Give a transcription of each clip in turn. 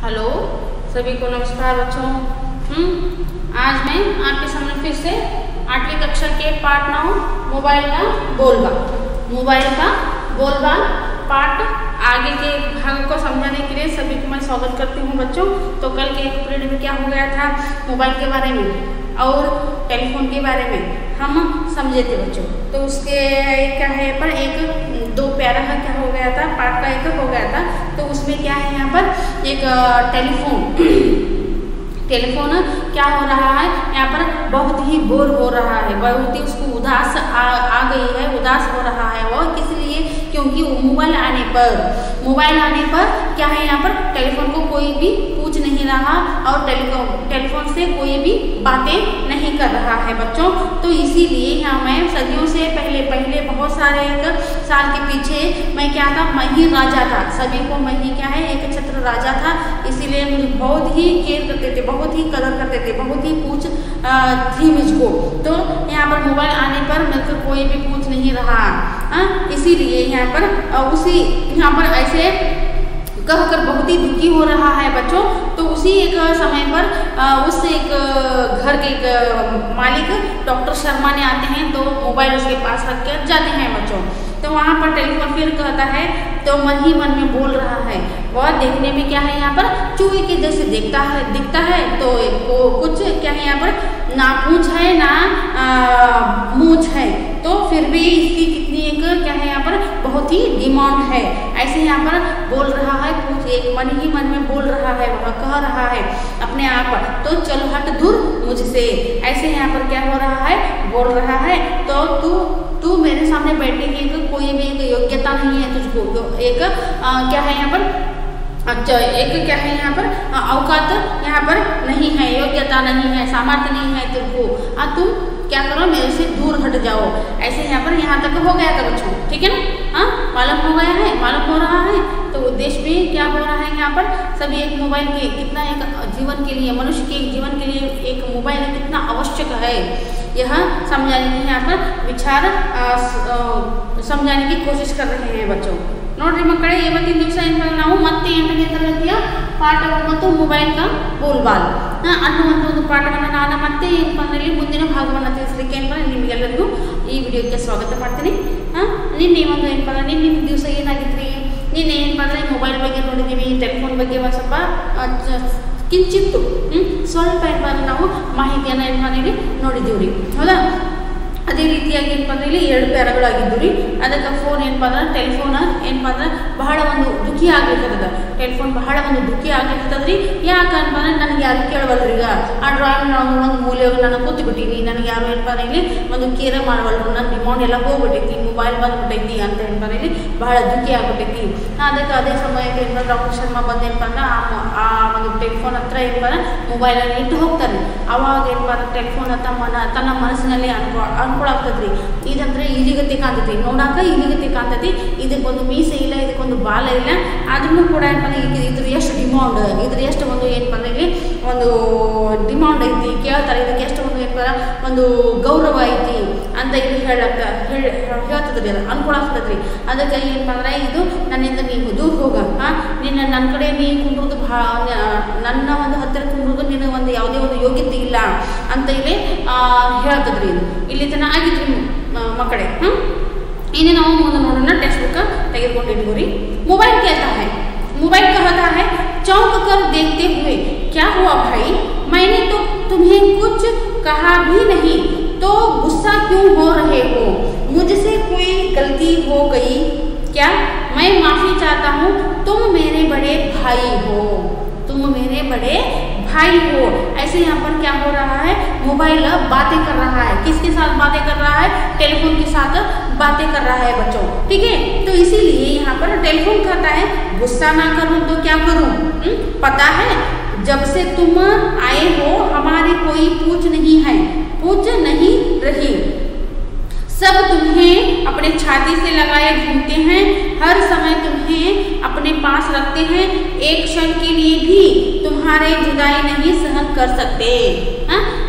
Hello सभी को नमस्कार बच्चों। आज मैं आपके सामने फिर से 8वीं कक्षा के पाठ 9 मोबाइल का बोलबाल पाठ आगे के भाग को समझाने के लिए सभी को मैं स्वागत करती हूँ बच्चों। तो कल के एक पीरियड में क्या हो गया था, मोबाइल के बारे में और टेलीफोन के बारे में हम समझे थे बच्चों। तो उसके क्या है पर एक दो पैरा का क्या हो गया था, पाठ का एक हो गया था। तो उसमें क्या है यहाँ पर एक टेलीफोन क्या हो रहा है, यहाँ पर बहुत ही बोर हो रहा है, बहुत ही उसको उदास आ गई है, उदास हो रहा है वो। किस लिए? क्योंकि मोबाइल आने पर क्या है, यहाँ पर टेलीफोन को कोई भी पूछ नहीं रहा और टेलीफोन से कोई भी बातें नहीं कर रहा है बच्चों। तो इसीलिए यहाँ मैं सदियों से पहले बहुत सारे एक साल के पीछे मैं क्या था, मैं ही राजा था। सभी को मैं ही क्या है, एक छत्र राजा था। इसीलिए मुझे बहुत ही केयर करते थे, बहुत ही कदर करते थे, बहुत ही पूछ थी मुझको। तो यहाँ पर मोबाइल आने पर मेरे को कोई भी पूछ नहीं रहा। इसीलिए यहाँ पर ऐसे कहकर बहुत ही दुखी हो रहा है बच्चों। तो उसी एक समय पर उस एक घर के एक मालिक डॉक्टर शर्मा ने आते हैं, तो मोबाइल उसके पास रख कर जाते हैं बच्चों। तो वहाँ पर टेलीफोन फिर कहता है, तो मन ही मन में बोल रहा है। वह देखने में क्या है, यहाँ पर चूहे के जैसे दिखता है। तो वो कुछ क्या है, यहाँ पर ना पूंछ है ना मूंछ है। तो फिर भी इसकी कितनी एक क्या है, यहाँ पर बहुत ही डिमांड है। ऐसे यहाँ पर बोल रहा है, कुछ एक मन ही मन में बोल रहा है, वह कह रहा है अपने आप, तो चल हट दूर मुझसे। ऐसे यहाँ पर क्या हो रहा है, बोल रहा है। तो तू मेरे सामने बैठने की कोई भी एक योग्यता नहीं है तुझको। तो एक क्या है यहाँ पर, अच्छा एक क्या है यहाँ पर, औकात यहाँ पर नहीं है, योग्यता नहीं है, सामर्थ्य नहीं है तुमको। तुम क्या करो, मेरे से दूर हट जाओ। ऐसे यहाँ पर यहाँ तक हो गया था बच्चों, ठीक है ना। मालूम हो गया है, मालूम हो रहा है। तो उद्देश्य भी क्या हो रहा है, यहाँ पर सभी एक मोबाइल के कितना एक जीवन के लिए, मनुष्य के जीवन के लिए एक मोबाइल कितना आवश्यक है, यह समझाने की यहाँ पर विचार समझाने की कोशिश कर रहे हैं बच्चों। ನೋಡ್ರಿ ಮಕ್ಕಳೇ, ಇವತ್ತಿನ ದಿವಸ ನಾವು ಮತ್ತೆ 8ನೇ ತರಗತಿಯ ಪಾಠ 9 ಮೊಬೈಲ್ का बोलबाल ಅನ್ನುವಂಥ ಒಂದು ಪಾಠವನ್ನು ನಾನು ಮತ್ತೆ ಇಲ್ಲಿ ಮುಂದಿನ ಭಾಗವನ್ನು ತಿಳಿಸಲಿಕ್ಕೆ ನಿಮಗೆಲ್ಲರಿಗೂ ಈ ವಿಡಿಯೋಕ್ಕೆ ಸ್ವಾಗತ ಮಾಡ್ತೀನಿ। ನಿನ್ನೆ ಒಂದು ನಿನ್ನೆ ದಿವಸ ಏನಾಗಿತ್ತು, ನಿನ್ನೆ ಏನಪ್ಪ ಅಂದರೆ ಮೊಬೈಲ್ ಬಗ್ಗೆ ನೋಡಿದ್ದೀವಿ, ಟೆಲಿಫೋನ್ ಬಗ್ಗೆ ಒಂದು ಸ್ವಲ್ಪ ಕಿಂಚಿತ್ತು ಸ್ವಲ್ಪ ನಾವು ಮಾಹಿತಿಯನ್ನು ನೋಡಿದ್ದೀವಿ ರೀ, ಹೌದಾ। ಅದೇ ರೀತಿಯಾಗಿ ಏನಪ್ಪ ಅಂದರೆ ಇಲ್ಲಿ 2 ಪ್ಯಾರಾಗಳಾಗಿದ್ದು ರೀ। ಅದಕ್ಕೆ ಫೋನ್ ಏನಪ್ಪ ಅಂದ್ರೆ, ಟೆಲಿಫೋನ್ ಏನಪ್ಪ ಅಂದ್ರೆ ಬಹಳ ಒಂದು ದುಃಖಿ ಆಗ್ಲಿಕ್ಕದ, ಟೆಲಿಫೋನ್ ಬಹಳ ಒಂದು ದುಃಖಿ ಆಗ್ಲಿಕ್ಕದ್ರಿ। ಯಾಕಂದ್ರೆ ನನಗೆ ಯಾರು ಕೇಳವಲ್ರಿ, ಈಗ ಆ ಡ್ರಾಯಿಂಗ್ ನಾವು ಒಂದು ಮೂಲೆಯಾಗ ನಾನು ಕೂತ್ಬಿಟ್ಟಿನಿ, ನನಗೆ ಯಾರು ಏನಪ್ಪ ಇಲ್ಲಿ ಒಂದು ಕೇರೆ ಮಾಡವಲ್ರು, ನನ್ನ ಡಿಮಾಂಡ್ ಎಲ್ಲ ಹೋಗ್ಬಿಟ್ಟೈತಿ, ಮೊಬೈಲ್ ಬಂದ್ಬಿಟ್ಟೈತಿ ಅಂತ ಏನಪ್ಪ ಇಲ್ಲಿ ಬಹಳ ದುಃಖಿ ಆಗ್ಬಿಟ್ಟೈತಿ। ಅದಕ್ಕೆ ಅದೇ ಸಮಯಕ್ಕೆ ಏನಪ್ಪ ಡಾಕ್ಟರ್ ಶರ್ಮಾ ಬಂದೇನಪ್ಪ ಅಂದ್ರೆ ಆ ಒಂದು ಟೆಲಿಫೋನ್ ಹತ್ರ ಏನಪ್ಪ ಅಂದ್ರೆ ಮೊಬೈಲನ್ನು ಇಟ್ಟು ಹೋಗ್ತಾರೆ। ಅವಾಗ ಏನಪ್ಪ ಅಂದ್ರೆ ಟೆಲಿಫೋನ್ ತನ್ನ ಮನಸ್ಸಿನಲ್ಲಿ ಅನ್ಕೊಳಾಗ್ತದ್ರಿ, ಇದಂದ್ರೆ ಇಲಿಗತಿ ಕಾಣ್ತೈತಿ, ನೋಡಾಕ ಇಲಿಗತಿ ಕಾಣ್ತೈತಿ, ಇದಕ್ಕೊಂದು ಮೀಸೆ ಇಲ್ಲ, ಇದಕ್ಕೊಂದು ಬಾಲ ಇಲ್ಲ, ಆದ್ರೂ ಕೂಡ ಏನಪ್ಪ ಇದ್ರ ಎಷ್ಟು ಡಿಮಾಂಡ್, ಇದ್ರ ಎಷ್ಟು ಒಂದು ಏನಪ್ಪ ಅಂದ್ರೆ ಇಲ್ಲಿ ಒಂದು ಡಿಮಾಂಡ್ ಐತಿ, ಕೇಳ್ತಾರೆ, ಇದಕ್ಕೆ ಎಷ್ಟು ಒಂದು ಏನಪ್ಪ ಒಂದು ಗೌರವ ಐತಿ ಅಂತ ಇಲ್ಲಿ ಹೇಳ್ತದ್ರಿ, ಅದು ಅನ್ಕೊಳಾಗ್ತದ್ರಿ। ಅದಕ್ಕೆ ಏನಪ್ಪ ಅಂದ್ರೆ ಇದು ನನ್ನಿಂದ ನೀವು ದೂರ ಹೋಗ, ನನ್ನ ಕಡೆ ನೀ ಕುಂಡ್ರದು ನನ್ನ ಒಂದು ಹತ್ತಿರ ಕುಂಡ್ರದು ನಿನಗೆ ಒಂದು ಯಾವುದೇ ಒಂದು ಯೋಗ್ಯತೆ ಇಲ್ಲ ಅಂತ ಇಲ್ಲಿ ಹೇಳ್ತದ್ರಿ। ಇಲ್ಲಿ ತನ ಆಗಿದ್ರಿ ಮಕ್ಕಳೇ। इन्हें ನಾವು ಮುಂದೆ ನೋಡೋಣ, टेक्स्ट बुक ತೆಗೆದುಕೊಂಡಿದ್ದೀವಿ। मोबाइल कहता है, चौंक कर देखते हुए, क्या हुआ भाई, मैंने तो तुम्हें कुछ कहा भी नहीं, तो गुस्सा क्यों हो रहे हो, मुझसे कोई गलती हो गई क्या, मैं माफ़ी चाहता हूँ, तुम मेरे बड़े भाई हो। ऐसे यहाँ पर क्या हो रहा है, मोबाइल बातें कर रहा है, किसके साथ बातें कर रहा है, टेलीफोन के साथ बातें कर रहा है बच्चों, ठीक है। तो इसीलिए यहाँ पर टेलीफोन कहता है, गुस्सा ना करूँ तो क्या करूँ, पता है जब से तुम आए हो हमारी कोई पूछ नहीं रही, सब तुम्हें अपने छाती से लगाए घूमते हैं, हर समय तुम्हें अपने पास रखते हैं, एक क्षण के लिए भी तुम्हारे जुदाई नहीं सहन कर सकते।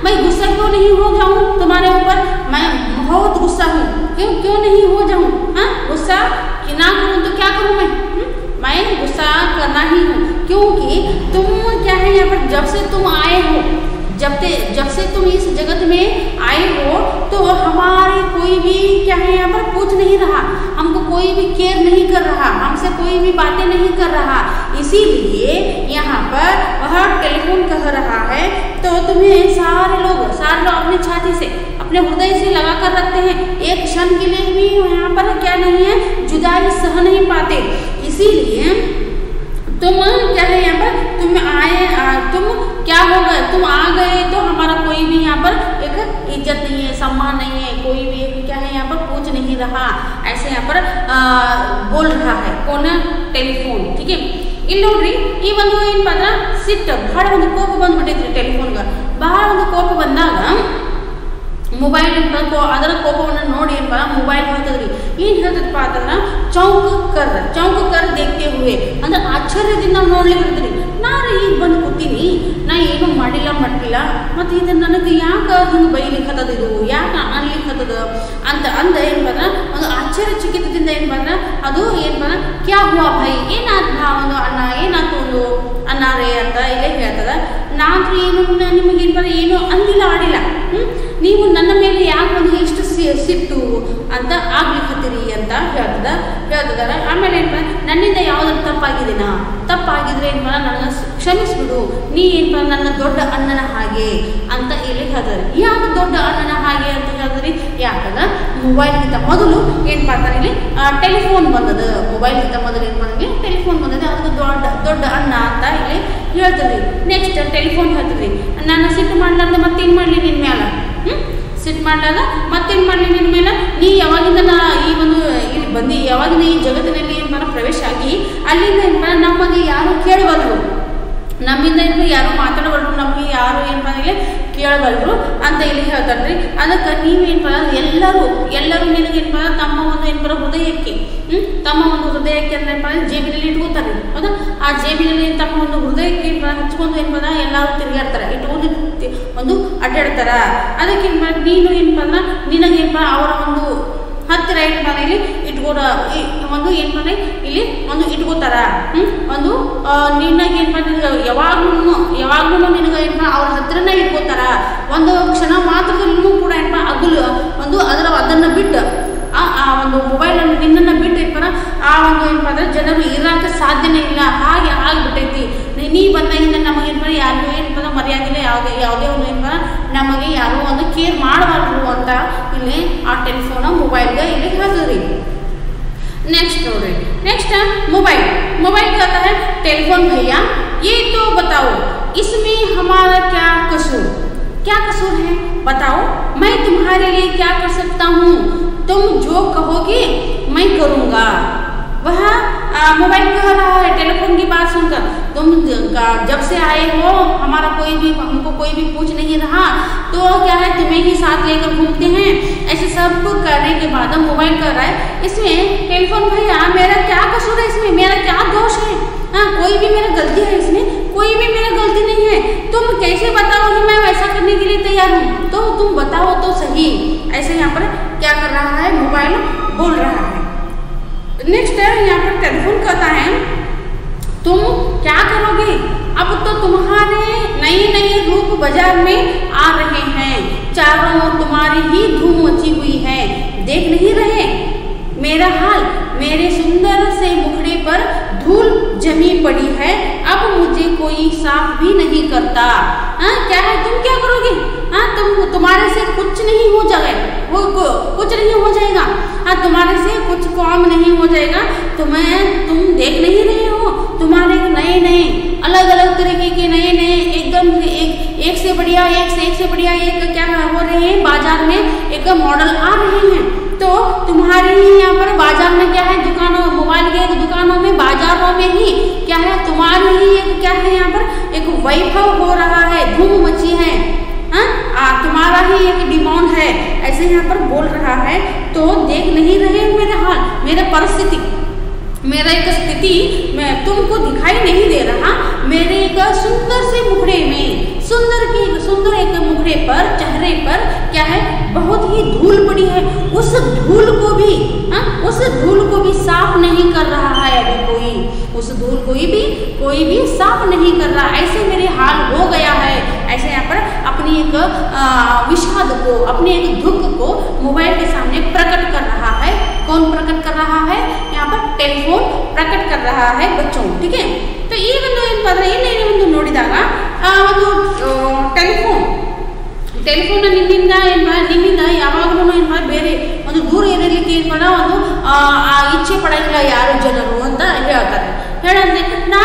मैं गुस्सा क्यों नहीं हो जाऊँ तुम्हारे ऊपर, मैं बहुत गुस्सा हूँ, क्यों नहीं हो जाऊँ, गुस्सा ना करूँ तो क्या करूँ मैं गुस्सा करना ही हूँ, क्योंकि तुम क्या है यहाँ पर जब से तुम आए हो, जब से तुम इस जगत में आए हो तो हमारे कोई भी क्या है यहाँ पर पूछ नहीं रहा, हमको कोई भी केयर नहीं कर रहा, हमसे कोई भी बातें नहीं कर रहा। इसीलिए यहाँ पर वह टेलीफोन कह रहा है तो तुम्हें सारे लोग अपनी छाती से, अपने हृदय से लगा कर रखते हैं। एक क्षण के लिए भी यहाँ पर क्या नहीं है, जुदाई सह नहीं पाते। इसीलिए तुम क्या है यहाँ पर तुम क्या हो गए, तुम आ गए तो हमारा कोई भी यहाँ पर एक इज्जत नहीं है, सम्मान नहीं है, कोई भी एक क्या है यहाँ पर पूछ नहीं रहा, ऐसे यहाँ पर बोल रहा है कौन, टेलीफोन। ठीक है, ಇಲ್ಲಿ ನೋಡ್ರಿ ಈ ಒಂದು ಏನಪ್ಪ ಅಂದ್ರೆ ಸಿಟ್ಟು ಬಹಳ ಒಂದು ಕೋಪ ಬಂದ್ಬಿಟ್ಟೈತ್ರಿ ಟೆಲಿಫೋನ್ಗೆ। ಬಹಳ ಒಂದು ಕೋಪ ಬಂದಾಗ ಮೊಬೈಲ್ ಅದರ ಕೋಪವನ್ನು ನೋಡಿ ಏನಪ್ಪ ಮೊಬೈಲ್ ಹೇಳ್ತದ್ರಿ, ಏನು ಹೇಳ್ತದಪ್ಪ ಅಂತಂದ್ರೆ ಚೌಂಕ್ ಕರ್ ದೇಖ್ತೆ ಹುವೆ ಅಂದ್ರೆ ಆಶ್ಚರ್ಯದಿಂದ ನಾವು ನೋಡ್ಲಿಕ್ಕೆ ನಾನು ಈಗ ಬಂದು ಕೂತೀನಿ, ನಾ ಏನೂ ಮಾಡಿಲ್ಲ ಮತ್ತು ಇದು ನನಗೆ ಯಾಕೆ ಹಿಂಗೆ ಬೈಲಿಕ್ಕತ್ತದ, ಇದು ಯಾಕೆ ಅನ್ಲಿಕ್ಕತ್ತದ ಅಂತ ಏನಪ್ಪ ಅಂದ್ರೆ ಒಂದು ಆಶ್ಚರ್ಯಚಕಿತದಿಂದ ಏನಪ್ಪ ಅಂದ್ರೆ ಅದು ಏನಪ್ಪ ಅಂದ್ರೆ ಕ್ಯಾ ಹುವಾ ಭೈ, ಏನಾಯ್ತು ಒಂದು ಅಣ್ಣ, ಏನಾಯ್ತು ಒಂದು ಅಣ್ಣಾರೇ ಅಂತ ಇಲ್ಲೇ ಹೇಳ್ತದ। ನಾನು ಏನು ನಿಮಗೆ ಏನಪ್ಪ ಏನು ಅಂದಿಲ್ಲ ಆಡಿಲ್ಲ, ನೀವು ನನ್ನ ಮೇಲೆ ಯಾಕೆ ಒಂದು ಇಷ್ಟು ಸಿಟ್ಟು ಅಂತ ಆಗ್ಲಿಕ್ಕತ್ತೀರಿ ಅಂತ ಹೇಳ್ತಿದ್ದಾರೆ। ಆಮೇಲೆ ಏನಪ್ಪ ನನ್ನಿಂದ ಯಾವುದಾದ್ರು ತಪ್ಪಾಗಿದ್ರೆ ಏನಪ್ಪ ನನ್ನ ಕ್ಷಮಿಸ್ಬಿಡು, ನೀ ಏನಪ್ಪ ನನ್ನ ದೊಡ್ಡ ಅಣ್ಣನ ಹಾಗೆ ಅಂತ ಇಲ್ಲಿ ಹೇಳ್ತಾರೆ। ಯಾಕೆ ದೊಡ್ಡ ಅಣ್ಣನ ಹಾಗೆ ಅಂತ ಹೇಳಿದ್ರಿ, ಯಾಕಂದ್ರೆ ಮೊಬೈಲ್ಗಿಂತ ಮೊದಲು ಏನಪ್ಪ ಅಂತಾರೆ ಇಲ್ಲಿ ಟೆಲಿಫೋನ್ ಬಂದದ, ಮೊಬೈಲ್ಗಿಂತ ಮೊದಲು ಏನು ಬಂದ್ರಿ ಟೆಲಿಫೋನ್ ಬಂದದ, ಅದಕ್ಕೆ ದೊಡ್ಡ ಅಣ್ಣ ಅಂತ ಇಲ್ಲಿ ಹೇಳ್ತದ್ರಿ। ನೆಕ್ಸ್ಟ್ ಟೆಲಿಫೋನ್ ಹೇಳ್ತದ್ರಿ, ನಾನು ಸಿಟ್ಟು ಮಾಡ್ಲಾರ್ದೆ ಮತ್ತೇನು ಮಾಡಲಿ ನಿನ್ನ ಮ್ಯಾಲ, ಸಿಟ್ಟು ಮಾಡ್ಲಾಗ ಮತ್ತೇನು ಮಾಡಲಿ ನಿನ್ನ ಮೇಲೆ, ನೀ ಯಾವಾಗಿಂದ ಈ ಒಂದು ಇಲ್ಲಿ ಬಂದು ಯಾವಾಗಿಂದ ಈ ಜಗತ್ತಿನಲ್ಲಿ ಏನಪ್ಪ ಪ್ರವೇಶ ಆಗಿ ಅಲ್ಲಿಂದ ಏನಪ್ಪ ನಮಗೆ ಯಾರು ಕೇಳಬಲ್ಲರು, ನಮ್ಮಿಂದ ಏನಪ್ಪ ಯಾರು ಮಾತಾಡಬಲ್ರು, ನಮಗೆ ಯಾರು ಏನಪ್ಪ ಇಲ್ಲಿ ಕೇಳಬಲ್ರು ಅಂತ ಇಲ್ಲಿ ಹೇಳ್ತಾರೆ। ಅದಕ್ಕೆ ನೀವೇನಪ್ಪ ಎಲ್ಲರೂ ನಿನಗೇನಪ್ಪ ತಮ್ಮ ಒಂದು ಏನಪ್ಪ ಹೃದಯಕ್ಕೆ ಅಂದ್ರೆ ಜೇಬಿನಲ್ಲಿ ಇಟ್ಕೋತಾರೆ, ಹೌದಾ? ಆ ಜೇಬಿನಲ್ಲಿ ತಮ್ಮ ಒಂದು ಹೃದಯಕ್ಕೆ ಹಚ್ಕೊಂಡು ಏನಪ್ಪ ಎಲ್ಲರೂ ತಿರುಗಾಡ್ತಾರೆ, ಇಟ್ಕೊಂಡು ಒಂದು ಅಡ್ಡಾಡ್ತಾರ। ಅದಕ್ಕೆ ನೀನು ಏನಪ್ಪ ಅಂದ್ರೆ ನಿನಗೇನಪ್ಪ ಅವರ ಒಂದು ಹತ್ತಿರ ಏನಪ್ಪ ಇಲ್ಲಿ ಒಂದು ಏನಪ್ಪ ಇಲ್ಲಿ ಒಂದು ಇಟ್ಕೋತಾರ, ಒಂದು ನಿನಗೆ ಏನಪ್ಪ ಯಾವಾಗ್ಲೂ ನಿನಗೆ ಏನಪ್ಪ ಅವ್ರ ಹತ್ರನೇ ಇಟ್ಕೋತಾರ। ಒಂದು ಕ್ಷಣ ಮಾತ್ರದಲ್ಲೂ ಕೂಡ ಏನಪ್ಪ ಅದನ್ನು ಬಿಟ್ಟು ಆ ಒಂದು ಮೊಬೈಲನ್ನು ನಿನ್ನನ್ನು ಬಿಟ್ಟು ಏನಪ್ಪ ಆ ಒಂದು ಏನಪ್ಪ ಅಂದ್ರೆ ಜನರು ಇರೋಕ್ಕೆ ಸಾಧ್ಯನೇ ಇಲ್ಲ, ಹಾಗೆ ಆಗಿಬಿಟ್ಟೈತಿ। ನೀ ಬಂದಾಗಿಂದ ನಮಗೆ ಏನಪ್ಪ ಯಾರಿಗೂ ಏನಪ್ಪ ಮರ್ಯಾದಿಲ್ಲ, ಯಾವುದೇ ಒಂದು ಏನಪ್ಪ ನಮಗೆ ಯಾರು ಒಂದು ಕೇರ್ ಮಾಡಬಾರ್ದು ಅಂತ ಇಲ್ಲಿ ಆ ಟೆಲಿಫೋನ್ ಮೊಬೈಲ್ಗೆ ಇಲ್ಲಿ ಹೇಳ್ತದ್ರಿ। नेक्स्ट नोड्री, नेक्स्ट मोबाइल कहता है टेलीफोन भैया ये तो बताओ इसमें हमारा क्या कसूर है, बताओ मैं तुम्हारे लिए क्या कर सकता हूँ, तुम जो कहोगे मैं करूँगा। वह मोबाइल कह रहा है टेलीफोन की बात सुनकर, तुम जब से आए हो हमको कोई भी पूछ नहीं रहा, तो क्या है तुम्हें ही साथ लेकर घूमते हैं। ऐसे सब करने के बाद मोबाइल कर रहा है इसमें टेलीफोन भैया मेरा क्या कसूर है, इसमें मेरा क्या दोष है, हाँ कोई भी मेरा गलती है, इसमें कोई भी मेरा गलती नहीं है, तुम कैसे बताओगे मैं वैसा करने के लिए तैयार हूँ, तो तुम बताओ तो सही। ऐसे यहाँ पर क्या कर रहा है, मोबाइल बोल रहा है। नेक्स्ट यहाँ पर टेलीफोन कहता है तुम क्या करोगे, अब तो तुम्हारे नए रूप बाजार में आ रहे हैं, चारों ओर तुम्हारी ही धूम मची हुई है, देख नहीं रहे मेरा हाल, मेरे सुंदर से मुखड़े पर धूल जमी पड़ी है, अब मुझे कोई साफ भी नहीं करता। हाँ क्या है, तुम क्या करोगे, हाँ तुम्हारे से कुछ नहीं हो जाएगा, कुछ नहीं हो जाएगा, हाँ तुम्हारे से कुछ काम नहीं हो जाएगा, तुम देख नहीं रहे हो तुम्हारे नए अलग तरीके के नए एकदम एक से बढ़िया एक क्या हो रहे हैं, बाजार में एक मॉडल आ रहे हैं, तो तुम्हारे ही यहाँ पर बाजार में क्या है, मोबाइल के दुकानों में बाजारों में ही क्या है तुम्हारी ही एक क्या है यहाँ पर एक वैभव हो रहा है, धूम मची है, तुम्हारा ही एक डिमांड है, ऐसे यहाँ पर बोल रहा है। तो देख नहीं रहे मेरा हाल, मेरा परिस्थिति, मेरा एक स्थिति मैं तुमको दिखाई नहीं दे रहा, मेरे एक सुंदर से मुखड़े में सुंदर एक मुखड़े चेहरे पर क्या है, बहुत ही धूल पड़ी है। उस धूल को भी साफ नहीं कर रहा है अभी कोई, उस धूल कोई भी साफ नहीं कर रहा। ऐसे मेरे हाल हो गया है। ऐसे यहाँ पर अपनी एक विषाद को, अपने एक दुख को मोबाइल के सामने प्रकट कर रहा है। कौन प्रकट कर रहा है? यहाँ पर टेलीफोन प्रकट कर रहा है बच्चों, ठीक है। तो ಈ ಒಂದು ಇಲ್ಲಿ ನೋಡಿದಾಗ ಒಂದು ಟೆಲಿಫೋನ್ ನಿನ್ನಿಂದ ಯಾವಾಗಲೂ ಬೇರೆ ಒಂದು ದೂರ ಇರಲಿಕ್ಕೆ ಒಂದು ಇಚ್ಛೆ ಪಡಂಗಿಲ್ಲ ಯಾರು ಜನರು ಅಂತ ಹೇಳ್ತಾರೆ. ಹೇಳಂದ್ರೆ ನಾ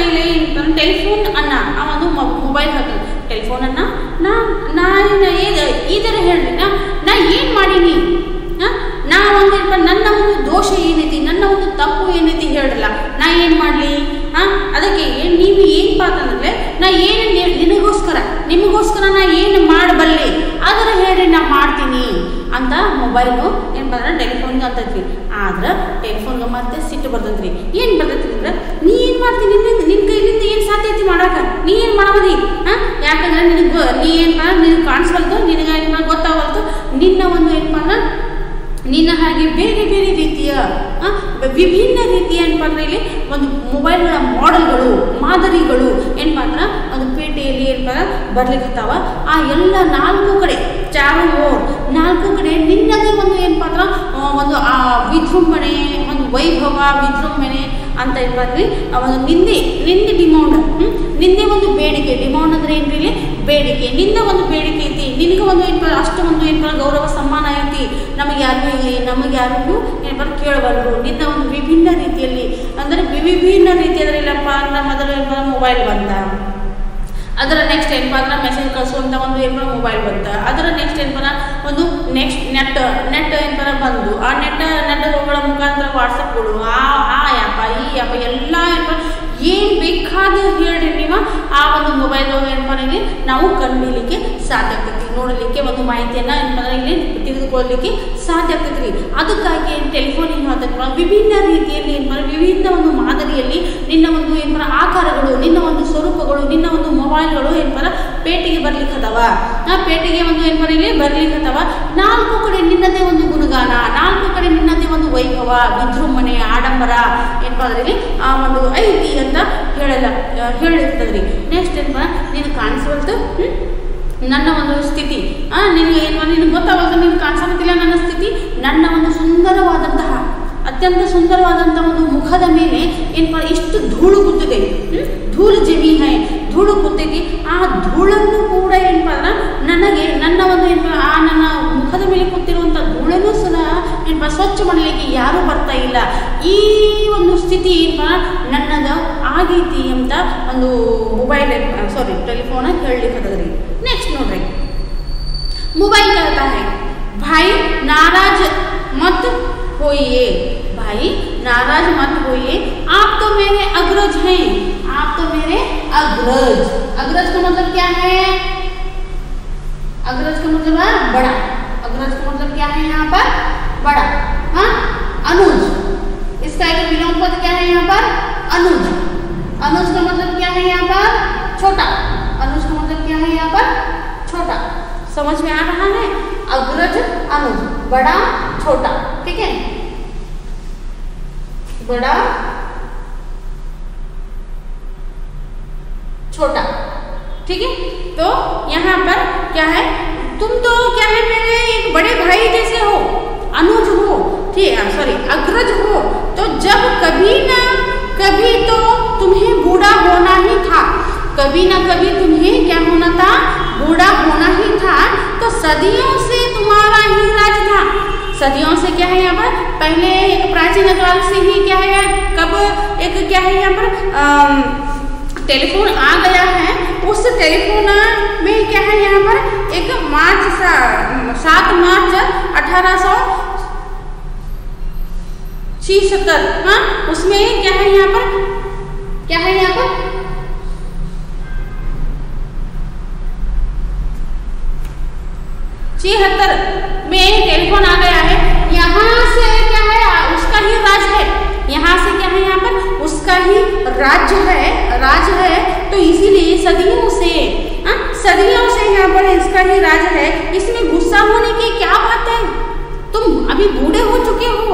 ಇಲ್ಲಿ ಟೆಲಿಫೋನ್ ಅನ್ನ ಆ ಒಂದು ಮೊಬೈಲ್ ಹಾಕಿ ಟೆಲಿಫೋನ್ ಅನ್ನ ಇದರ ಹೇಳ್ರಿ ನಾ ಏನು ಮಾಡೀನಿ, ನಾ ಒಂದು ನನ್ನ ಒಂದು ದೋಷ ಏನೈತಿ, ನನ್ನ ಒಂದು ತಪ್ಪು ಏನೈತಿ ಹೇಳಲ್ಲ, ನಾ ಏನು ಮಾಡಲಿ? ಅದಕ್ಕೆ ನೀವು ಏನಪ್ಪ ಅಂತಂದ್ರೆ ನಾ ಏನು ನಿಮಗೋಸ್ಕರ ನಾ ಏನು ಮಾಡಬಲ್ಲೆ ಅದರ ಹೇಳ್ರಿ, ನಾ ಮಾಡ್ತೀನಿ ಅಂತ ಮೊಬೈಲು ಏನು ಬಂದ್ರೆ ಟೆಲಿಫೋನ್ಗೆ ಅಂತೈತ್ರಿ. ಆದ್ರೆ ಟೆಲಿಫೋನ್ಗೆ ಮತ್ತೆ ಸಿಟ್ಟು ಬರ್ತೈತ್ರಿ. ಏನು ಬರ್ತೈತ್ರಿ ಅಂದ್ರೆ ನೀ ಏನು ಮಾಡ್ತೀನಿ, ನಿನ್ನ ಕೈಲಿಂದ ಏನು ಸಾಧ್ಯತೆ ಮಾಡಕ್ಕೆ ನೀ ಏನು ಮಾಡಬದಿ? ಯಾಕಂದ್ರೆ ನೀ ನಿನಗೆ ಕಾಣಿಸ್ಬಲ್ತು, ನಿನಗೆ ಗೊತ್ತಾಗಲ್ತು, ನಿನ್ನ ಒಂದು ಏನಪ್ಪ ಅಂದ್ರೆ ನಿನ್ನ ಹಾಗೆ ಬೇರೆ ಬೇರೆ ರೀತಿಯ ವಿಭಿನ್ನ ರೀತಿಯ ಏನಪ್ಪ ಅಂದ್ರೆ ಇಲ್ಲಿ ಒಂದು ಮೊಬೈಲ್ಗಳ ಮಾಡೆಲ್ಗಳು, ಮಾದರಿಗಳು ಏನಪ್ಪ ಅಂದ್ರೆ ಒಂದು ಪೇಟೆಯಲ್ಲಿ ಏನಪ್ಪ ಬರ್ಲಿಕ್ಕತ್ತಾವ. ಆ ಎಲ್ಲ ನಾಲ್ಕು ಕಡೆ ನಿನ್ನದೇ ಒಂದು ಏನಪ್ಪ ಅಂದ್ರೆ ಒಂದು ಆ ವಿಜೃಂಭಣೆ, ಒಂದು ವೈಭವ, ವಿಜೃಂಭಣೆ ಅಂತ ಏನಪ್ಪ ಅಂದ್ರೆ ಒಂದು ನಿಂದೆ ಡಿಮಾಂಡ್, ನಿಂದೆ ಒಂದು ಬೇಡಿಕೆ. ಡಿಮಾಂಡ್ ಅಂದ್ರೆ ಏನ್ರಿ ಇಲ್ಲಿ ಬೇಡಿಕೆ. ನಿಂದ ಒಂದು ಬೇಡಿಕೆ ಐತಿ, ನಿನಗೆ ಒಂದು ಏನಪ್ಪ ಅಷ್ಟು ಒಂದು ಏನಪ್ಪ ಗೌರವ ಸಮ್ಮಾನ ಐತಿ, ನಮಗೆ ಯಾರಿಗೂ ಏನಪ್ಪ ಕೇಳಬಾರ್ದು. ನಿಂದ ಒಂದು ವಿಭಿನ್ನ ರೀತಿಯಲ್ಲಿ ಅಂದರೆ ವಿಭಿನ್ನ ರೀತಿಯಲ್ಲಿ ಇಲ್ಲಪ್ಪ ಅಂದ್ರೆ ಮೊದಲು ಏನಪ್ಪ ಮೊಬೈಲ್ ಬಂತ, ಅದರ ನೆಕ್ಸ್ಟ್ ಏನಪ್ಪ ಅಂದ್ರೆ ಮೆಸೇಜ್ ಕಳಿಸುವಂಥ ಒಂದು ಏನಪ್ಪ ಮೊಬೈಲ್ ಬಂತ, ಅದರ ನೆಕ್ಸ್ಟ್ ಏನಪ್ಪ ಒಂದು ನೆಟ್ ಏನಪ್ಪ ಬಂದು ಆ ನೆಟ್ಗಳ ಮುಖಾಂತರ ವಾಟ್ಸಪ್ಗಳು, ಆ ಆ್ಯಪ ಈ ಆ್ಯಪ ಎಲ್ಲ ಏನಪ್ಪ ಏನು ಬೇಕಾದ ಹೇಳ್ರಿ ನೀವು ಆ ಒಂದು ಮೊಬೈಲ್ ಏನಪ್ಪ ಇಲ್ಲಿ ನಾವು ಕಂಡುಹಿಡಿಯಲಿಕ್ಕೆ ಸಾಧ್ಯ ಆಗ್ತೈತಿ, ನೋಡಲಿಕ್ಕೆ ಒಂದು ಮಾಹಿತಿಯನ್ನು ಏನಪ್ಪ ಇಲ್ಲಿ ತಿಳಿದುಕೊಳ್ಳಲಿಕ್ಕೆ ಸಾಧ್ಯ ಆಗ್ತೈತ್ರಿ. ಅದಕ್ಕಾಗಿ ಟೆಲಿಫೋನ್ ಏನು ಹೇಳ್ತೈತಿ ವಿಭಿನ್ನ ರೀತಿಯಲ್ಲಿ ಏನಪ್ಪ ವಿಭಿನ್ನ ಒಂದು ಮಾದರಿಯಲ್ಲಿ ನಿನ್ನ ಒಂದು ಏನಪ್ಪ ಆಕಾರಗಳು, ನಿನ್ನ ಒಂದು ಸ್ವರೂಪಗಳು, ನಿನ್ನ ಒಂದು ಮೊಬೈಲ್ಗಳು ಏನಪ್ಪ ಪೇಟೆಗೆ ಬರ್ಲಿಕ್ಕತ್ತವ. ಪೇಟೆಗೆ ಒಂದು ಏನಪ್ಪ ಇಲ್ಲಿ ಬರ್ಲಿಕ್ಕತ್ತವ. ನಾಲ್ಕು ಕಡೆ ನಿನ್ನದೇ ಒಂದು ಗುಣಗಾನ, ನಾಲ್ಕು ಕಡೆ ನಿನ್ನದೇ ಒಂದು ವೈಭವ, ವಿಜೃಂಭಣೆ, ಆಡಂಬರ ಏನಪ್ಪ ಅದರಲ್ಲಿ ಆ ಒಂದು ಐತಿ ಅಂತ ಹೇಳಿರ್ತದ್ರಿ. ನೆಕ್ಸ್ಟ್ ಏನಪ್ಪ ನೀನು ಕಾಣಿಸ್ಬಲ್ತು ನನ್ನ ಒಂದು ಸ್ಥಿತಿ, ನಿನಗೆ ನಿನಗೆ ಗೊತ್ತಾಗಲ್ದು, ನಿನ್ಗೆ ಕಾಣಿಸೋದಿಲ್ಲ ನನ್ನ ಸ್ಥಿತಿ. ನನ್ನ ಒಂದು ಸುಂದರವಾದಂತಹ ಅತ್ಯಂತ ಸುಂದರವಾದಂಥ ಒಂದು ಮುಖದ ಮೇಲೆ ಏನಪ್ಪ ಇಷ್ಟು ಧೂಳು ಕೂತಿದೆ, ಧೂಳು ಜಮಿ ಹೈ, ಧೂಳು ಕೂತೈತಿ. ಆ ಧೂಳನ್ನು ಕೂಡ ಏನಪ್ಪ ಅಂದ್ರೆ ನನಗೆ ನನ್ನ ಒಂದು ಏನಪ್ಪ ಆ ನನ್ನ ಮುಖದ ಮೇಲೆ ಕೂತಿರುವಂಥ ಧೂಳನ್ನು ಸಹ ಏನಪ್ಪ ಸ್ವಚ್ಛ ಮಾಡಲಿಕ್ಕೆ ಯಾರೂ ಬರ್ತಾ ಇಲ್ಲ. ಈ ಒಂದು ಸ್ಥಿತಿ ಏನಪ್ಪ ನನ್ನದು ಆಗೈತಿ ಅಂತ ಒಂದು ಮೊಬೈಲ್ टेलीफोन ಹೇಳಲಿಕ್ಕದರಿ. नेक्स्ट ನೋಡ್ರಿ, मोबाइल कहता है भाई नाराज मत होइए, भाई नाराज मत होइए, आप तो मेरे अग्रज हैं, आप तो मेरे अग्रज। अग्रज का मतलब क्या है? अग्रज का मतलब है बड़ा। अग्रज का मतलब क्या है यहाँ पर? बड़ा। हाँ, अनुज, इसका एक विलोम पद क्या है यहाँ पर? अनुज। अनुज का मतलब क्या है यहाँ पर? छोटा। अनुज का मतलब क्या है यहाँ पर? छोटा। समझ में आ रहा है? अग्रज अनुज, बड़ा छोटा, ठीक है, बड़ा छोटा, ठीक है। तो यहाँ पर क्या है, तुम तो क्या है मेरे एक बड़े भाई जैसे हो, अनुज हो, ठीक है, सॉरी अग्रज हो, तो जब कभी ना कभी तो तुम्हें बूढ़ा होना ही था, कभी ना कभी तुम्हें क्या होना था? बूढ़ा होना ही था। तो सदियों से तुम्हारा ही राज था। सदियों से क्या है यहाँ पर? पहले एक प्राचीन काल से ही क्या है, कब एक क्या है यहाँ पर टेलीफोन आ गया है। उस टेलीफोन में क्या है यहाँ पर एक 7 मार्च 1876, हाँ, उसमें क्या है यहाँ पर, क्या है यहाँ पर 76 में टेलीफोन आ गया है। यहाँ से क्या है, उसका ही राज है, यहाँ से क्या है यहाँ पर उसका ही राज्य है, तो इसीलिए सदियों से सदियों से यहाँ पर इसका ही राज है, इसमें गुस्सा होने की क्या बात है? तुम अभी बूढ़े हो चुके हो,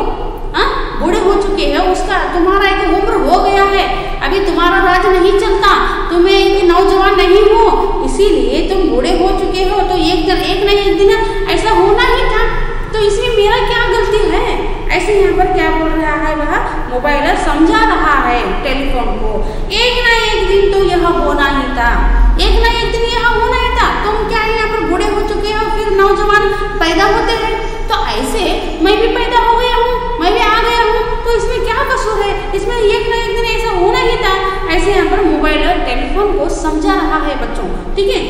हाँ बूढ़े हो चुके हैं, उसका तुम्हारा एक उम्र हो गया है, अभी तुम्हारा राज नहीं चलता, तुम्हें एक नौजवान नहीं हो, इसीलिए तुम बूढ़े हो चुके हो, तो एक न एक दिन ऐसा होना ही था, तो इसमें मेरा क्या गलती है? ऐसे यहाँ पर क्या बोल रहा है वह मोबाइल समझा रहा है टेलीफोन को, एक ना एक दिन तो यह होना ही था, एक ना एक दिन यह होना ही था। तुम क्या यहाँ पर बूढ़े हो चुके हो, फिर नौजवान पैदा होते हैं, तो ऐसे मैं भी पैदा हो गया हूँ, मैं भी आ गया हूँ, तो इसमें क्या कसूर है? इसमें एक ना एक दिन ऐसा होना ही था। ऐसे यहाँ पर मोबाइल टेलीफोन को समझा रहा है बच्चों, ठीक है।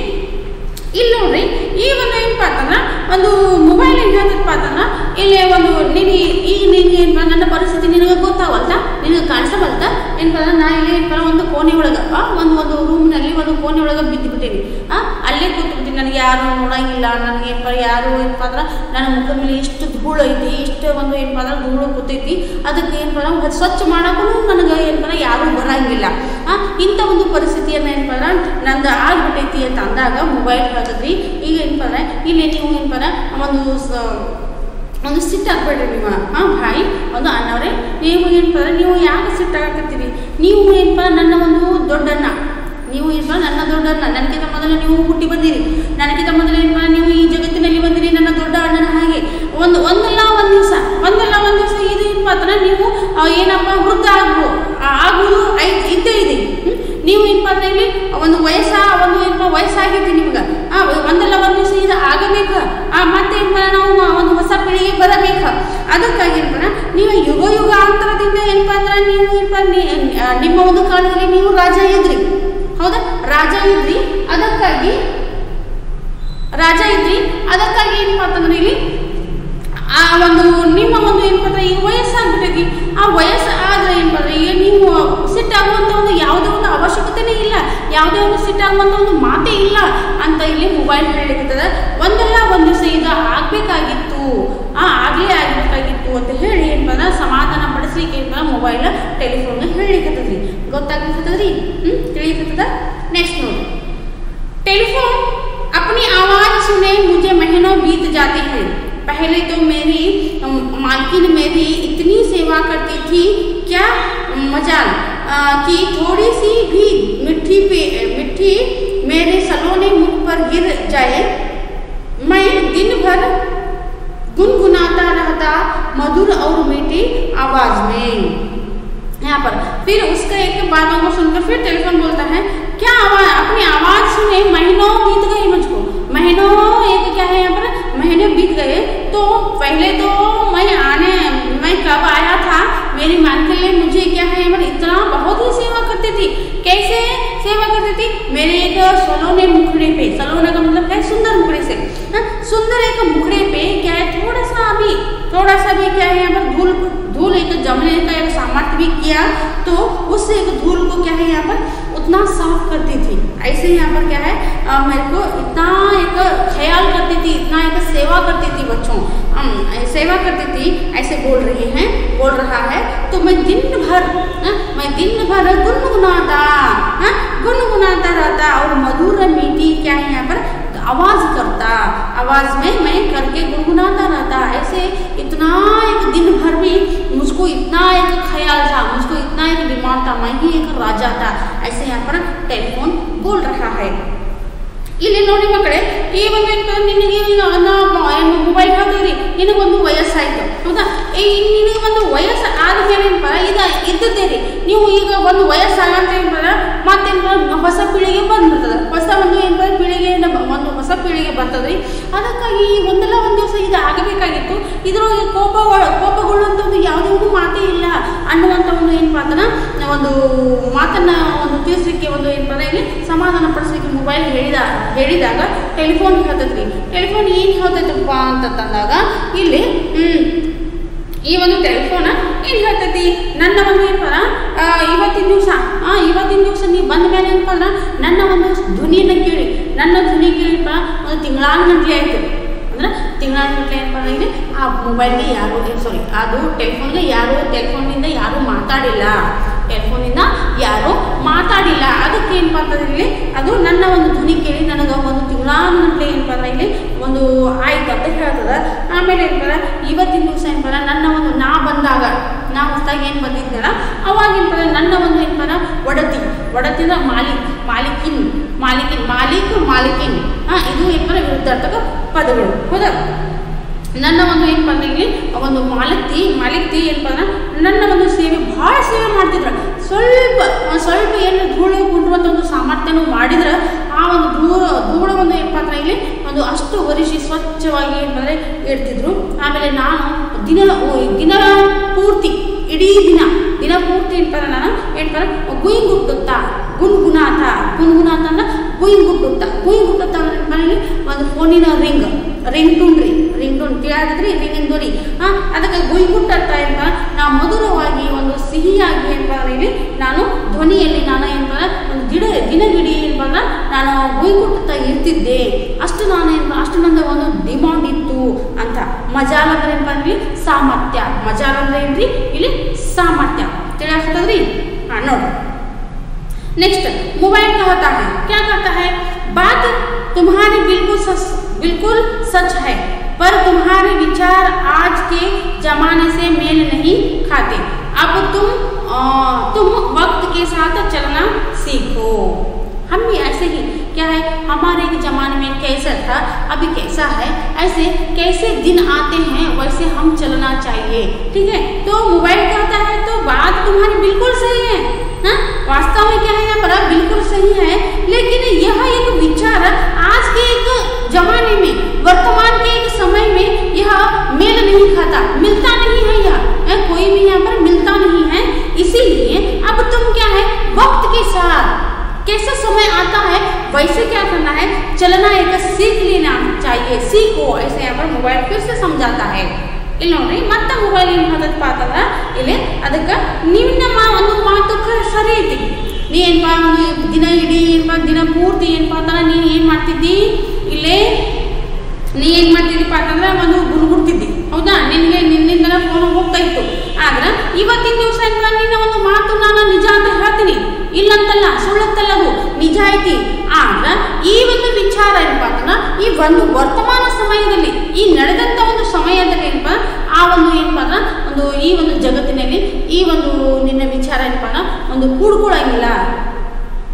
ಇಲ್ಲಿ ನೋಡ್ರಿ ಈ ಒಂದು ಏನಪ್ಪ ಅಂತಂದ್ರೆ ಒಂದು ಮೊಬೈಲ್ ಏನು ಹೇಳ್ತಪ್ಪ ಅಂತಂದ್ರೆ ಇಲ್ಲಿ ಒಂದು ನೀನು ಈಗ ನಿನಗೆ ಏನಪ್ಪ ನನ್ನ ಪರಿಸ್ಥಿತಿ ನಿನಗೆ ಗೊತ್ತಾವಲ್ತಾ, ನಿನಗೆ ಕಾಣಿಸಬಲ್ತಾ ಏನಪ್ಪ ಅಂದ್ರೆ ನಾ ಇಲ್ಲಿ ಏನಪ್ಪ ಒಂದು ಕೋಣೆ ಒಳಗೆ ಒಂದು ರೂಮ್ನಲ್ಲಿ ಒಂದು ಕೋಣೆ ಒಳಗೆ ಬಿದ್ದುಬಿಟ್ಟೀನಿ, ಅಲ್ಲೇ ಕೂತ್ಬಿಡ್ತೀನಿ, ನನಗೆ ಯಾರು ನೋಡಂಗಿಲ್ಲ, ನನಗೆ ಏನಪ್ಪ ಯಾರು ಏನಪ್ಪ ಅಂದ್ರೆ ನನ್ನ ಮುಖದ ಮೇಲೆ ಇಷ್ಟು ಧೂಳು ಐತಿ, ಇಷ್ಟು ಒಂದು ಏನಪ್ಪ ಅಂದ್ರೆ ಧೂಳು ಕೂತೈತಿ, ಅದಕ್ಕೆ ಏನಪ್ಪ ಅಂದ್ರೆ ಸ್ವಚ್ಛ ಮಾಡೋಕ್ಕೂ ನನಗೆ ಏನಪ್ಪ ಯಾರೂ ಬರೋಂಗಿಲ್ಲ, ಇಂಥ ಒಂದು ಪರಿಸ್ಥಿತಿಯನ್ನು ಏನಪ್ಪ ಅಂದ್ರೆ ನಂದು ಆಗ್ಬಿಟ್ಟೈತಿ ಅಂತ ಅಂದಾಗ ಮೊಬೈಲ್ ಹೇಳ್ತದ್ರಿ. ಈಗ ಏನಪ್ಪ ಅಂದ್ರೆ ಇಲ್ಲಿ ನೀವು ಏನಪ್ಪ ಒಂದು ಸಿಟ್ಟಾಗಬೇಡ್ರಿ ನಿಮ್ಮ ಭಾಯಿ ಒಂದು ಅಣ್ಣವ್ರೆ, ನೀವು ಏನಪ್ಪ ಅಂದ್ರೆ ನೀವು ಯಾಕೆ ಸಿಟ್ಟಾಗತ್ತೀರಿ? ನೀವು ಏನಪ್ಪ ನನ್ನ ಒಂದು ದೊಡ್ಡಣ್ಣ, ನೀವು ಏನಪ್ಪ ನನ್ನ ದೊಡ್ಡಣ್ಣ, ನನಗಿಂತ ಮೊದಲು ನೀವು ಹುಟ್ಟಿ ಬಂದಿರಿ, ನನಗಿಂತ ಮೊದಲು ಏನಪ್ಪ ನೀವು ಈ ಜಗತ್ತಿನಲ್ಲಿ ಬಂದಿರಿ, ನನ್ನ ದೊಡ್ಡ ಅಣ್ಣನ ಹಾಗೆ ಒಂದಲ್ಲ ಒಂದು ದಿವಸ ಇದು ಏನಪ್ಪ ಅಂದ್ರೆ ನೀವು ಏನಪ್ಪ ವೃದ್ಧ ಆಗುವುದು ಇದ್ದೇ ಇದೆ. ನೀವು ಏನಪ್ಪ ಅಂದ್ರೆ ಇಲ್ಲಿ ಒಂದು ವಯಸ್ಸಾಗೈತಿ ನಿಮ್ಗೆ, ಒಂದಲ್ಲ ಒಂದು ದಿವಸ ಇದು ಆಗಬೇಕು, ಮತ್ತೆ ಏನಪ್ಪ ನಾವು ಒಂದು ಹೊಸ ಪೀಳಿಗೆ ಬರಬೇಕು. ಅದಕ್ಕಾಗಿ ಏನಪ್ಪ ನೀವು ಯುಗಾಂತರದಿಂದ ಏನಪ್ಪ ಅಂದ್ರೆ ನೀವು ಏನಪ್ಪ ನಿಮ್ಮ ಒಂದು ಕಾಲದಲ್ಲಿ ನೀವು ರಾಜ ಇದ್ರಿ, ಹೌದಾ, ರಾಜ ಇದ್ರಿ, ಅದಕ್ಕಾಗಿ ಏನಪ್ಪ ಅಂತಂದ್ರೆ ಇಲ್ಲಿ ಆ ಒಂದು ನಿಮ್ಮ ಒಂದು ಏನಪ್ಪ ಅಂದ್ರೆ ಈಗ ವಯಸ್ಸಾಗ್ಬಿಟ್ಟೈತಿ, ಆ ವಯಸ್ಸು ಆದ್ರೆ ಏನಪ್ಪ ಅಂದ್ರೆ ಈಗ ನೀವು ಸಿಟ್ಟಾಗುವಂಥ ಒಂದು ಯಾವುದೇ ಒಂದು ಅವಶ್ಯಕತೆನೇ ಇಲ್ಲ, ಯಾವುದೇ ಒಂದು ಸಿಟ್ಟಾಗುವಂಥ ಒಂದು ಮಾತೇ ಇಲ್ಲ ಅಂತ ಇಲ್ಲಿ ಮೊಬೈಲ್ ಹೇಳಿರ್ತದೆ. ಒಂದಲ್ಲ ಒಂದು ದಿವಸ ಇದು ಆಗಬೇಕಾಗಿತ್ತು, ಆಗಬೇಕಾಗಿತ್ತು ಅಂತ ಹೇಳಿ ಏನಪ್ಪ ಅಂದ್ರೆ ಸಮಾಧಾನ ಪಡಿಸ್ಲಿಕ್ಕೆ ಏನಪ್ಪ ಮೊಬೈಲ್ ಟೆಲಿಫೋನ್ಗೆ ಹೇಳಿಕತ್ತದ್ರಿ, ಗೊತ್ತಾಗ್ಲಿಕ್ಕತ್ತದ್ರಿ, ತಿಳಿಯಕತ್ತದ. ನೆಕ್ಸ್ಟ್ ನೋಡಿ, टेलीफोन अपनी आवाज़ सुने मुझे महीनों बीत जाते हैं। पहले तो मेरी मालकिन मेरी इतनी सेवा करती थी, क्या मजाल कि थोड़ी सी भी मिट्टी मेरे सलोने मुख पर गिर जाए, मैं दिन भर गुनगुनाता रहता मधुर और मीठी आवाज़ में। यहाँ पर फिर उसका एक बातों को सुनकर फिर टेलीफोन बोलता है, क्या आवाज़, अपनी आवाज़ सुने महीनों बीत गए, मुझको महीनों एक क्या है यहाँ पर महीने बीत गए। तो पहले तो मैं कब आया था, मेरी मालकिन ने मुझे क्या है यहाँ पर इतना बहुत ही सेवा करती थी। कैसे सेवा करती थी? मेरे एक सलोने मुखड़े पे, सलोने का मतलब क्या है, सुंदर मुखड़े से, सुंदर एक मुखड़े पे क्या है थोड़ा सा भी क्या है यहाँ पर धूल एक जमने का एक सामर्थ्य भी किया, तो उससे एक धूल को क्या है यहाँ पर उतना साफ करती थी। ऐसे यहाँ पर क्या है मेरे को इतना एक ख्याल करती थी, इतना एक सेवा करती थी, बच्चों सेवा करती थी, ऐसे बोल रहा है। तो मैं दिन भर गुनगुनाता रहता और मधुर मीठी क्या है यहाँ पर आवाज़ करता, आवाज़ में मैं करके गुनगुनाता रहता। ऐसे इतना एक दिन भर भी मुझको इतना एक ख्याल था, मुझको इतना एक दिमाग था, मैं ही एक राजा था। ऐसे यहाँ पर टेलीफोन बोल रहा है। ಇಲ್ಲಿ ನೋಡಿ ಮಕ್ಕಳೇ, ಈ ಒಂದು ನಿನಗೆ ಮೊಬೈಲ್ ಹಾಕಿದ್ರಿ, ನಿನಗೊಂದು ವಯಸ್ಸಾಯಿತು, ಹೌದಾ, ನಿನಗೆ ಒಂದು ವಯಸ್ಸು ಆದ ಏನಪ್ಪ ಇದು ಇದ್ದದ್ದೇ ರೀ, ನೀವು ಈಗ ಒಂದು ವಯಸ್ಸಾಗಂತ ಏನಂದ್ರೆ ಮತ್ತೆ ಹೊಸ ಪೀಳಿಗೆ ಬಂದ್ಬಿಡ್ತದೆ, ಹೊಸ ಒಂದು ಏನಪ್ಪ ಪೀಳಿಗೆಯಿಂದ ಒಂದು ಹೊಸ ಪೀಳಿಗೆ ಬರ್ತದ್ರಿ. ಅದಕ್ಕಾಗಿ ಒಂದಲ್ಲ ಒಂದು ದಿವಸ ಇದು ಆಗಬೇಕಾಗಿತ್ತು, ಇದರೊಳಗೆ ಕೋಪಗೊಳ್ಳುವಂಥ ಒಂದು ಯಾವುದೇ ಒಂದು ಮಾತೇ ಇಲ್ಲ ಅನ್ನುವಂಥ ಒಂದು ಏನಪ್ಪ ಅಂತಂದ್ರೆ ಒಂದು ಮಾತನ್ನು ಒಂದು ತಿಳಿಸ್ಲಿಕ್ಕೆ ಒಂದು ಏನಪ್ಪ ಇಲ್ಲಿ ಸಮಾಧಾನ ಪಡಿಸ್ಲಿಕ್ಕೆ ಮೊಬೈಲ್ ಹೇಳಿದಾಗ ಟೆಲಿಫೋನ್ ಹೇಳ್ತೈತ್ರಿ. ಟೆಲಿಫೋನ್ ಏನು ಹೇಳ್ತೈತಪ್ಪ ಅಂತಂದಾಗ ಇಲ್ಲಿ ಈ ಒಂದು ಟೆಲಿಫೋನ್ ಏನು ಹೇಳ್ತೈತಿ, ನನ್ನ ಒಂದು ಏನಪ್ಪ ಇವತ್ತಿನ ದಿವಸ ನೀವು ಬಂದ ಮೇಲೆ ಏನಪ್ಪ ಅಂದ್ರೆ ನನ್ನ ಒಂದು ಧ್ವನಿಯನ್ನು ಕೇಳಿ, ನನ್ನ ಧ್ವನಿ ಕೇಳಿಪ್ಪ ಒಂದು ತಿಂಗಳಾನುಗಂಟ್ಲೆ ಆಯಿತು ಅಂದ್ರೆ ತಿಂಗಳಾನುಗಂಟ್ಲೆ ಏನಪ್ಪ ಅಂದ್ರೆ ಆ ಮೊಬೈಲ್ಗೆ ಯಾರು ಅದು ಟೆಲಿಫೋನಿಂದ ಯಾರೂ ಮಾತಾಡಿಲ್ಲ, ಅದಕ್ಕೆ ಏನಪ್ಪ ಅಂತಂದ್ರೆ ಅದು ನನ್ನ ಒಂದು ಧ್ವನಿ ಕೇಳಿ ನನಗೆ ಒಂದು ತಿಂಗಳಾನುಗಟ್ಟಲೆ ಏನಪ್ಪ ಅಂದ್ರೆ ಇಲ್ಲಿ ಒಂದು ಆಯ್ತು ಅಂತ ಹೇಳ್ತದೆ. ಆಮೇಲೆ ಏನಪ್ಪ ಇವತ್ತಿನ ದಿವಸ ಏನಪ್ಪ ನನ್ನ ಒಂದು ನಾ ಬಂದಾಗ ನಾ ಹೊಸದಾಗಿ ಏನು ಬಂದಿದ್ದೆಲ್ಲ ಅವಾಗ ಏನಪ್ಪ ನನ್ನ ಒಂದು ಏನಪ್ಪ ಒಡತಿನ ಮಾಲಿಕಿನ್ ಇದು ಏನಪ್ಪ ವಿರುದ್ಧಾರ್ಥಕ ಪದಗಳು ಹೌದಾ. ನನ್ನ ಒಂದು ಏನಪ್ಪ ಅಂದ್ರೆ ಇಲ್ಲಿ ಒಂದು ಮಾಲಕ್ತಿ ಏನಪ್ಪ ಅಂದ್ರೆ ನನ್ನ ಒಂದು ಸೇವೆ ಭಾಳ ಸೇವೆ ಮಾಡ್ತಿದ್ರು. ಸ್ವಲ್ಪ ಏನು ಧೂಳು ಕುಂಡುವಂಥ ಒಂದು ಸಾಮರ್ಥ್ಯನೂ ಮಾಡಿದ್ರೆ ಆ ಒಂದು ಧೂಳು ಒಂದು ಏನಪ್ಪ ಅಂದ್ರೆ ಇಲ್ಲಿ ಒಂದು ಅಷ್ಟು ಒರೆಸಿ ಸ್ವಚ್ಛವಾಗಿ ಏನಂದರೆ ಇಡ್ತಿದ್ರು. ಆಮೇಲೆ ನಾನು ದಿನ ಪೂರ್ತಿ ಇಡೀ ದಿನ ಪೂರ್ತಿ ಏನಪ್ಪ ನಾನು ಏನಪ್ಪ ಗುನ್ಗುನಾಥ ಅಂದ್ರೆ ಗುಯ್ಗುಟ್ಟುತ್ತಾ ಅಂದ್ರೆ ಒಂದು ಫೋನಿನ ರಿಂಗ್ ಟೂನ್ ತಿಳಿದ್ರಿ ರಿಂಗಿನ ಧ್ವನಿ ಅದಕ್ಕೆ ಗುಯ್ಗುಟ್ಟತ್ತ ಏನಪ್ಪ ನಾ ಮಧುರವಾಗಿ ಒಂದು ಸಿಹಿಯಾಗಿ ಏನಪ್ಪ ಇಲ್ಲಿ ನಾನು ಧ್ವನಿಯಲ್ಲಿ ನಾನು ಏನಪ್ಪ ಒಂದು ದಿನಗಿಡೀ ಏನಪ್ಪ ನಾನು ಗುಯ್ಗುಟ್ಟುತ್ತಾ ಇರ್ತಿದ್ದೆ. ಅಷ್ಟು ನಾನು ಏನಪ್ಪ ಅಷ್ಟು ನನ್ನ ಒಂದು ಡಿಮಾಂಡ್ ಇತ್ತು ಅಂತ. ಮಜಾಲ್ ಅಂದ್ರೆ ಏನಪ್ಪ ಅಂದ್ರೆ ಸಾಮರ್ಥ್ಯ. ಮಜಾಲ್ ಅಂದ್ರೆ ಏನ್ರಿ ಇಲ್ಲಿ ಸಾಮರ್ಥ್ಯ ತಿಳಿಯಾಗ್ತದ್ರಿ. ನೋಡಿ नेक्स्ट मोबाइल का होता है क्या करता है, बात तुम्हारी बिल्कुल सच है पर तुम्हारे विचार आज के जमाने से मेल नहीं खाते. अब तुम वक्त के साथ चलना सीखो. हम भी ऐसे ही क्या है हमारे एक ज़माने में कैसा था अभी कैसा है, ऐसे कैसे दिन आते हैं वैसे हम चलना चाहिए. ठीक है. तो मोबाइल क्या होता है तो बात तुम्हारी बिल्कुल सही है. हाँ वास्तव में क्या है यहाँ पर बिल्कुल सही है, लेकिन यह एक विचार आज के एक जमाने में वर्तमान के एक समय में यह मेल नहीं खाता, मिलता नहीं है. यह कोई भी यहाँ पर मिलता नहीं है. इसीलिए अब तुम क्या है वक्त के साथ कैसा समय आता है वैसे क्या करना है चलना एक सीख लेना चाहिए. सीखो ऐसे यहाँ पर मोबाइल फिर से समझाता है. ಇಲ್ಲಿ ನೋಡ್ರಿ ಮತ್ತೆ ಮೊಬೈಲ್ ಏನು ಮಾಡ್ತದಪ್ಪ ಅಂತಂದ್ರೆ ಇಲ್ಲಿ ಅದಕ್ಕೆ ನಿಮ್ಮ ಒಂದು ಮಾತು ಸರಿ ಐತಿ. ನೀ ಏನಪ್ಪ ಒಂದು ದಿನ ಇಡೀ ಏನಪ್ಪ ದಿನ ಪೂರ್ತಿ ಏನಪ್ಪ ಅಂತಂದ್ರೆ ನೀನು ಏನು ಮಾಡ್ತಿದ್ದಿ ಇಲ್ಲೇ ನೀ ಏನು ಮಾಡ್ತಿದ್ದೀಪ್ಪ ಅಂತಂದ್ರೆ ಒಂದು ಗುರುಗುಡ್ತಿದ್ದಿ ಹೌದಾ. ನಿನ್ನಿಂದ ಫೋನ್ ಹೋಗ್ತಾ ಇತ್ತು. ಆದ್ರೆ ಇವತ್ತಿನ ದಿವಸ ಏನಪ್ಪ ನಿನ್ನ ಒಂದು ಮಾತು ನಾನು ನಿಜ ಅಂತ ಹೇಳ್ತೀನಿ, ಇಲ್ಲಂತಲ್ಲ ಸುಳ್ಳಂತಲ್ಲ ಅದು ನಿಜ ಐತಿ. ಆದ್ರೆ ಈ ಒಂದು ವಿಚಾರ ಏನಪ್ಪ ಅಂತಂದ್ರೆ ಈ ಒಂದು ವರ್ತಮಾನ ಸಮಯದಲ್ಲಿ ಈ ನಡೆದಂಥ ಒಂದು ಸಮಯದಲ್ಲಿ ಏನಪ್ಪ ಆ ಒಂದು ಏನಪ್ಪ ಅಂದ್ರೆ ಒಂದು ಈ ಒಂದು ಜಗತ್ತಿನಲ್ಲಿ ಈ ಒಂದು ನಿನ್ನ ವಿಚಾರ ಏನಪ್ಪ ಅಂದ್ರೆ ಒಂದು ಕೂಡ್ಕೊಳ್ಳಂಗಿಲ್ಲ,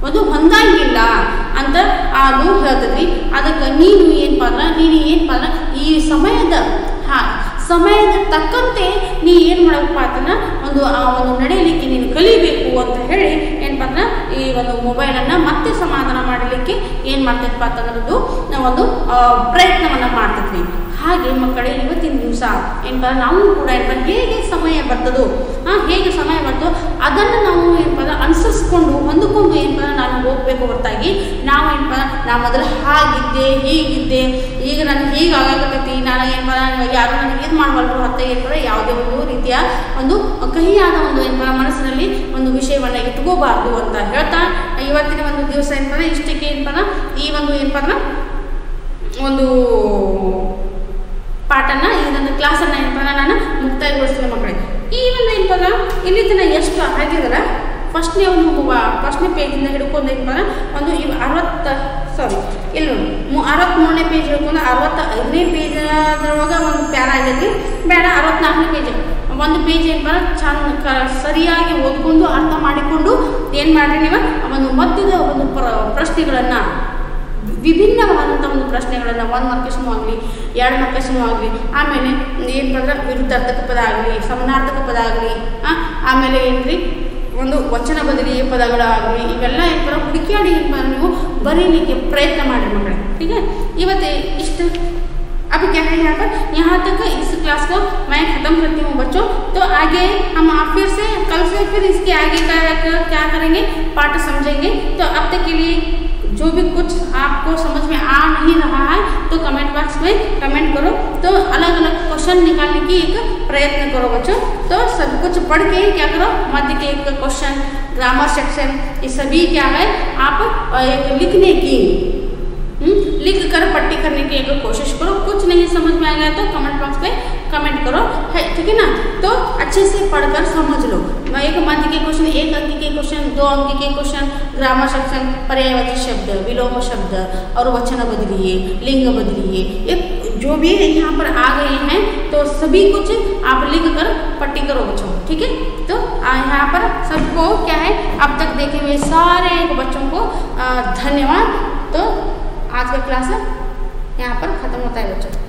ಒಂದು ಹೊಂದಂಗಿಲ್ಲ ಅಂತ ಅದು ಹೇಳ್ತದ್ರಿ. ಅದಕ್ಕೆ ನೀನು ಏನಪ್ಪ ಅಂದ್ರೆ ಈ ಸಮಯದ ತಕ್ಕಂತೆ ನೀ ಏನು ಮಾಡಬೇಕಪ್ಪ ಅಂತಂದ್ರೆ ಆ ಒಂದು ನಡೆಯಲಿಕ್ಕೆ ನೀನು ಕಲಿಬೇಕು ಅಂತ ಹೇಳಿ ಏನಪ್ಪ ಅಂದ್ರೆ ಈ ಒಂದು ಮೊಬೈಲನ್ನು ಮತ್ತೆ ಸಮಾಧಾನ ಮಾಡಲಿಕ್ಕೆ ಏನು ಮಾಡ್ತೈತಪ್ಪ ಅಂತಂದ್ರದ್ದು ಒಂದು ಪ್ರಯತ್ನವನ್ನು ಮಾಡ್ತೈತ್ವಿ. ಹಾಗೆ ಮಕ್ಕಳೇ ಇವತ್ತಿನ ದಿವಸ ಏನಪ್ಪ ನಾವು ಕೂಡ ಏನಪ್ಪ ಹೇಗೆ ಸಮಯ ಬರ್ತದೋ ಹೇಗೆ ಸಮಯ ಬರ್ತೋ ಅದನ್ನು ನಾವು ಏನಪ್ಪ ಅನುಸರಿಸ್ಕೊಂಡು ಹೊಂದಿಕೊಂಡು ಏನಪ್ಪ ನಾನು ಹೋಗಬೇಕು ಹೊರತಾಗಿ ನಾವು ಏನಪ್ಪ ನಾ ಮೊದಲು ಹಾಗಿದ್ದೆ ಹೀಗಿದ್ದೆ ಈಗ ನನಗೆ ಹೀಗೆ ಆಗಾಕತ್ತೈತಿ ನಾನು ಏನಪ್ಪ ಯಾರು ನನಗೆ ಇದು ಮಾಡಬಾರ್ದು ಅಂತ ಏನಪ್ಪ ಯಾವುದೇ ಒಂದು ರೀತಿಯ ಒಂದು ಕಹಿಯಾದ ಒಂದು ಏನಪ್ಪ ಮನಸ್ಸಿನಲ್ಲಿ ಒಂದು ವಿಷಯವನ್ನು ಇಟ್ಕೋಬಾರ್ದು ಅಂತ ಹೇಳ್ತಾ ಇವತ್ತಿನ ಒಂದು ದಿವಸ ಏನಪ್ಪ ಇಷ್ಟಕ್ಕೆ ಏನಪ್ಪ ಈ ಒಂದು ಏನಪ್ಪ ಒಂದು ಪಾಠನ ಈ ಒಂದು ಕ್ಲಾಸನ್ನು ಏನಪ್ಪ ನಾನು ಮುಕ್ತಾಯಗೊಳಿಸ್ತೀನಿ ಮಕ್ಕಳಿಗೆ. ಈ ಒಂದು ಏನಪ್ಪ ಇಲ್ಲಿ ತನಕ ಎಷ್ಟು ಆಗಿದಾರ ಫಸ್ಟ್ನೇ ಪೇಜಿಂದ ಹಿಡ್ಕೊಂಡು ಏನಪ್ಪ ಒಂದು 63ನೇ ಪೇಜ್ ಹಿಡ್ಕೊಂಡು 65ನೇ ಪೇಜ್ ಒಂದು ಪ್ಯಾರ ಆಗೈತಿ ಬೇಡ 64ನೇ ಪೇಜ್ ಒಂದು ಪೇಜ್ ಏನಪ್ಪ ಚಂದ ಸರಿಯಾಗಿ ಓದ್ಕೊಂಡು ಅರ್ಥ ಮಾಡಿಕೊಂಡು ಏನು ಮಾಡಿರಿ ನೀವು ಒಂದು ಮಧ್ಯದ ಒಂದು ಪ್ರಶ್ನೆಗಳನ್ನು ವಿಭಿನ್ನವಾದಂಥ ಒಂದು ಪ್ರಶ್ನೆಗಳನ್ನು 1 ಮಾರ್ಕ್ ಕ್ವೆಶ್ಚನ್ ಆಗಲಿ 2 ಮಾರ್ಕ್ ಕ್ವೆಶ್ಚನ್ ಆಗಲಿ ಆಮೇಲೆ ಏನಂದ್ರೆ ವಿರುದ್ಧಾರ್ಥಕ ಪದ ಆಗಲಿ ಸಮಾನಾರ್ಥಕ ಪದ ಆಗಲಿ ಆಮೇಲೆ ಏನ್ರಿ ಒಂದು ವಚನ ಬದಲಿಯ ಪದಗಳಾಗಲಿ ಇವೆಲ್ಲ ಏನಪ್ಪ ಹುಡುಕಿಯಾಡಿ ಏನಪ್ಪ ನೀವು ಬರೀಲಿಕ್ಕೆ प्रयत्न ಮಾಡಿ मकड़े। ठीक है, ಇವತ್ತು ಇಷ್ಟು अब क्या है यहाँ तक इस क्लास को मैं ख़त्म करती हूँ बच्चों। तो आगे हम आप फिर से कल से फिर इसके आगे का क्या करेंगे पाठ समझेंगे। तो अब तक के लिए जो भी कुछ आपको समझ में आ नहीं रहा है तो कमेंट बॉक्स में कमेंट करो। तो अलग अलग क्वेश्चन निकालने की एक प्रयत्न करो बच्चों। तो सब कुछ पढ़ के क्या करो मध्य के एक क्वेश्चन ग्रामर सेक्शन ये सभी क्या है आप एक लिखने की लिख कर पट्टी करने की एक कोशिश करो। कुछ नहीं समझ में आ गया तो कमेंट बॉक्स में कमेंट करो है, ठीक है ना। तो अच्छे से पढ़कर समझ लो। एक मंथ के क्वेश्चन, 1 अंक के क्वेश्चन, 2 अंक के क्वेश्चन, ग्रामर सेक्शन, पर्यायवाची शब्द, विलोम शब्द और वचन बदलिए, लिंग बदलिए, एक जो भी यहाँ पर आ गए हैं तो सभी कुछ आप लिख कर पट्टी करो बच्चों, ठीक है। तो यहाँ पर सबको क्या है, अब तक देखे हुए सारे बच्चों को धन्यवाद। तो आज का क्लास यहाँ पर खत्म होता है बच्चों।